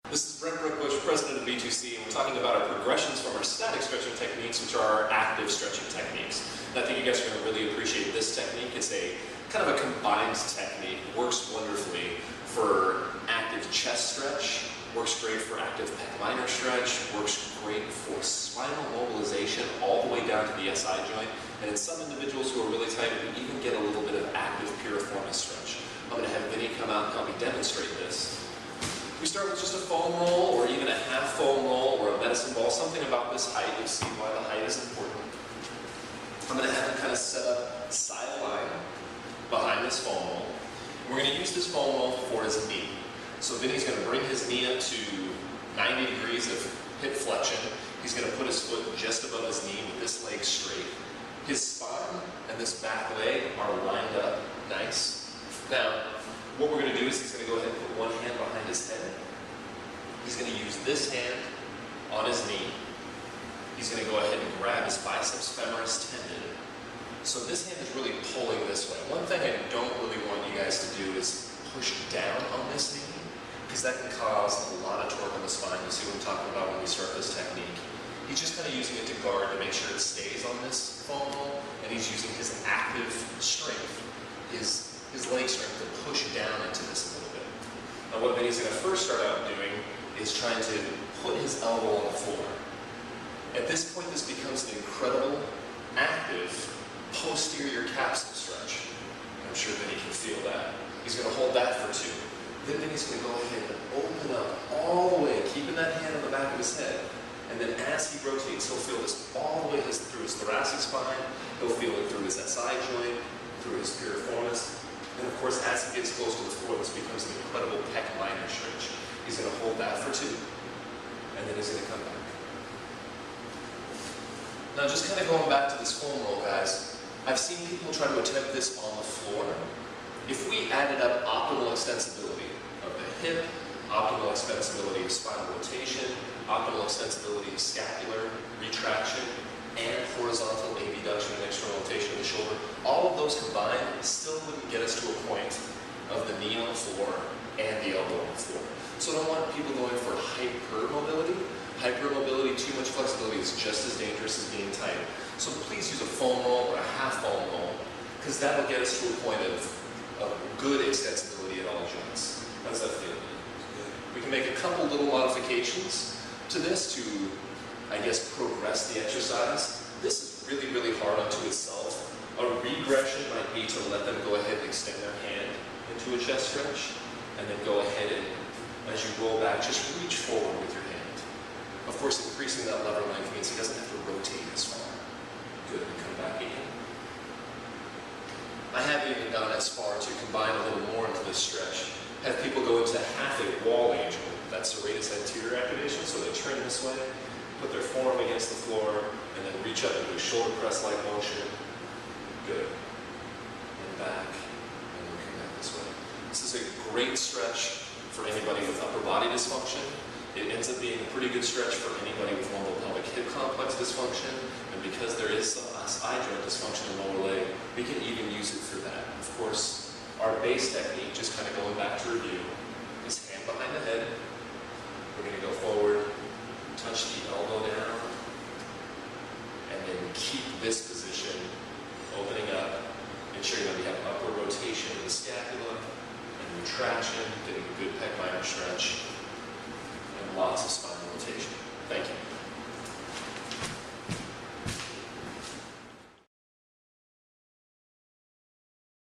This is Brent Brookbush, president of B2C, and we're talking about our progressions from our static stretching techniques, which are our active stretching techniques. And I think you guys are going to really appreciate this technique. It's a kind of a combined technique. Works wonderfully for active chest stretch, works great for active pec minor stretch, works great for spinal mobilization all the way down to the SI joint. And in some individuals who are really tight, we even get a little bit of active piriformis stretch. I'm going to have Vinny come out and help me demonstrate this. We start with just a foam roll, or even a half foam roll, or a medicine ball, something about this height. You'll see why the height is important. I'm going to have him kind of set up sideline behind this foam roll. We're going to use this foam roll for his knee. So Vinny's going to bring his knee up to 90 degrees of hip flexion. He's going to put his foot just above his knee with this leg straight. His spine and this back leg are lined up nice. Now, what we're going to do is he's going to go ahead and put one hand behind his head. He's going to use this hand on his knee. He's going to go ahead and grab his biceps femoris tendon. So this hand is really pulling this way. One thing I don't really want you guys to do is push down on this knee, because that can cause a lot of torque on the spine. You'll see what I'm talking about when we start this technique. He's just kind of using it to guard to make sure it stays on this foam roll, and he's using his active strength, his leg strength to push down into this a little bit. Now what Vinny's going to first start out doing is trying to put his elbow on the floor. At this point, this becomes an incredible, active, posterior capsule stretch. I'm sure Vinny can feel that. He's going to hold that for 2. Then Vinny's going to go ahead and open up all the way, keeping that hand on the back of his head. And then as he rotates, he'll feel this all the way through his thoracic spine. He'll feel it through his SI joint, through his piriformis. And of course, as he gets close to the floor, this becomes an incredible pec minor stretch. He's going to hold that for 2. And then he's going to come back. Now just kind of going back to this foam roll, guys, I've seen people try to attempt this on the floor. If we added up optimal extensibility of the hip, optimal extensibility of spinal rotation, optimal extensibility of scapular retraction, and horizontal abduction and external rotation of the shoulder, all of those combined still wouldn't get us to a point of the knee on the floor and the elbow on the floor. So I don't want people going for hypermobility. Hypermobility, too much flexibility is just as dangerous as being tight. So please use a foam roll or a half foam roll, because that will get us to a point of good extensibility at all joints. How does that feel? We can make a couple little modifications to this to, I guess, progress the exercise. This is really, really hard unto itself. A regression might be to let them go ahead and extend their hand into a chest stretch, and then go ahead and, as you roll back, just reach forward with your hand. Of course, increasing that lever length means he doesn't have to rotate as far. Good, and come back again. I haven't even gone as far to combine a little more into this stretch. Have people go into half a wall angel. That's serratus anterior activation, so they turn this way, put their forearm against the floor, and then reach up into a shoulder press-like motion. Good. And back, and then come back this way. This is a great stretch for anybody with upper body dysfunction. It ends up being a pretty good stretch for anybody with lumbopelvic hip complex dysfunction, and because there is some SI joint dysfunction in the lower leg, we can even use it for that. Of course, our base technique, just kind of going back to review, is hand behind the head. We're going to go forward, touch the elbow down, and then keep this position, opening up, ensuring that we have upward rotation of the scapula, and retraction, getting a good pec minor stretch.